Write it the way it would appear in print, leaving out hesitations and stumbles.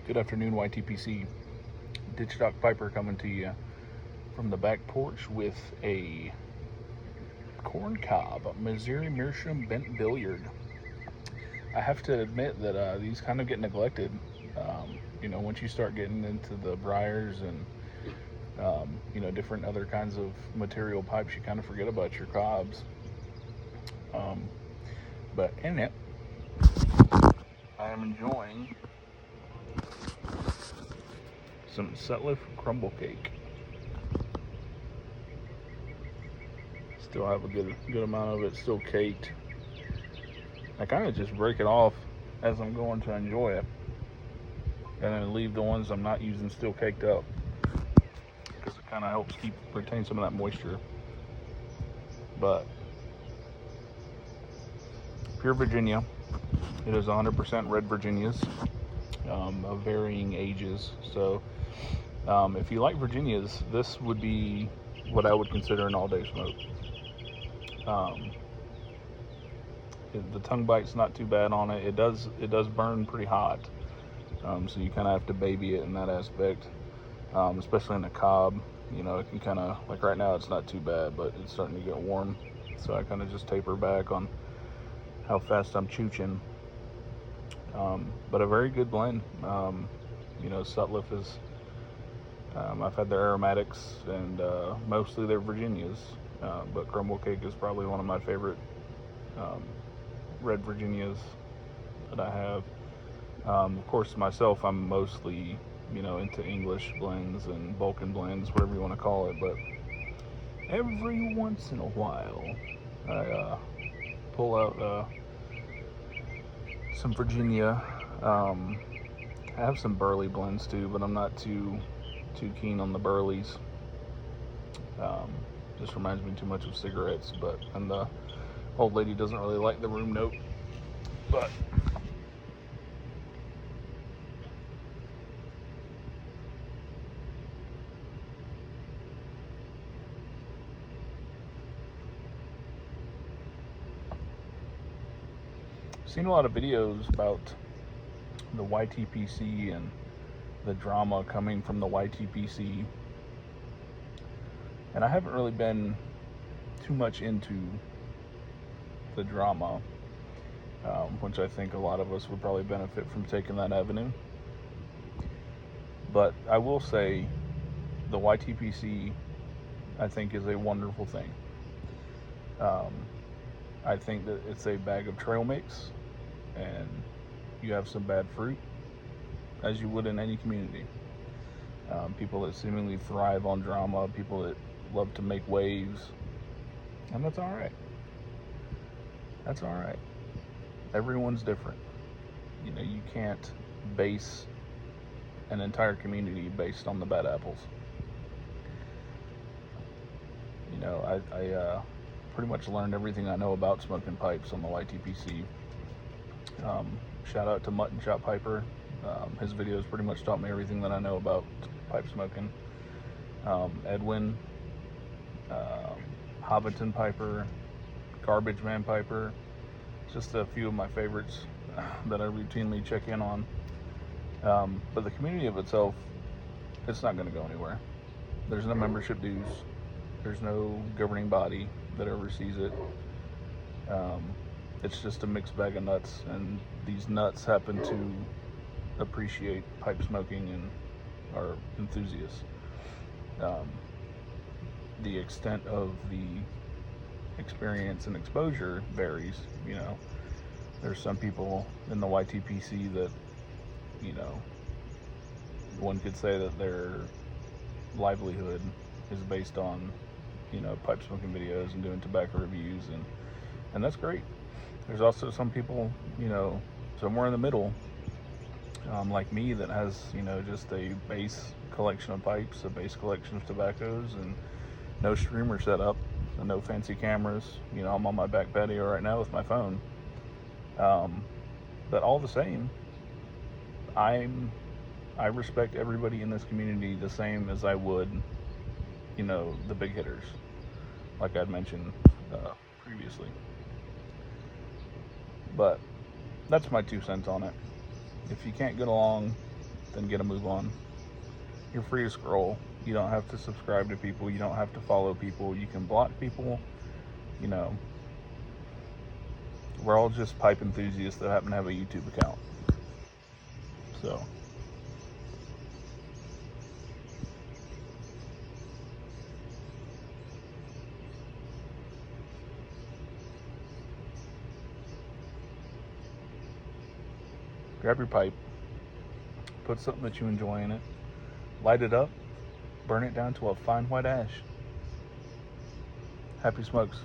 Good afternoon, YTPC. Ditch Dock Piper coming to you from the back porch with a corn cob Missouri Meerschaum bent billiard. I have to admit that these kind of get neglected. Once you start getting into the briars and different other kinds of material pipes, you kind of forget about your cobs. But in it, I am enjoying some Sutliff Crumble Cake. Still have a good amount of it still caked. I kind of just break it off as I'm going to enjoy it, and then leave the ones I'm not using still caked up, because it kind of helps retain some of that moisture. But pure Virginia, it is 100% red Virginias of varying ages. So if you like Virginias, this would be what I would consider an all-day smoke. The tongue bite's not too bad on it. It does burn pretty hot, so you kind of have to baby it in that aspect, especially in the cob. It can kind of, like right now it's not too bad, but it's starting to get warm, so I kind of just taper back on how fast I'm chooching. But a very good blend. Sutliff is, I've had their aromatics and mostly their Virginias, but Crumble Cake is probably one of my favorite red Virginias that I have. Of course, myself, I'm mostly into English blends and Balkan blends, whatever you want to call it, but every once in a while I pull out some Virginia. I have some burley blends too, but I'm not too keen on the burleys. Just reminds me too much of cigarettes, and the old lady doesn't really like the room note. But I've seen a lot of videos about the YTPC and the drama coming from the YTPC, and I haven't really been too much into the drama, which I think a lot of us would probably benefit from taking that avenue. But I will say the YTPC, I think, is a wonderful thing. I think that it's a bag of trail mix, and you have some bad fruit, as you would in any community. People that seemingly thrive on drama, people that love to make waves, and that's all right. That's all right. Everyone's different. You can't base an entire community based on the bad apples. I pretty much learned everything I know about smoking pipes on the YTPC. Shout out to Mutton Chop Piper. His videos pretty much taught me everything that I know about pipe smoking. Edwin, Hobbiton Piper, Garbage Man Piper, just a few of my favorites that I routinely check in on. But the community of itself, it's not going to go anywhere. There's no membership dues. There's no governing body that oversees it. It's just a mixed bag of nuts, and these nuts happen to appreciate pipe smoking and are enthusiasts. The extent of the experience and exposure varies. There's some people in the YTPC that one could say that their livelihood is based on pipe smoking videos and doing tobacco reviews, and that's great. There's also some people somewhere in the middle, like me, that has just a base collection of pipes, a base collection of tobaccos, and no streamer set up and no fancy cameras. I'm on my back patio right now with my phone, but all the same, I respect everybody in this community the same as I would the big hitters, like I'd mentioned previously. But that's my 2 cents on it. If you can't get along, then get a move on. You're free to scroll. You don't have to subscribe to people. You don't have to follow people. You can block people. You know, we're all just pipe enthusiasts that happen to have a YouTube account. So, grab your pipe, put something that you enjoy in it, light it up, burn it down to a fine white ash. Happy smokes.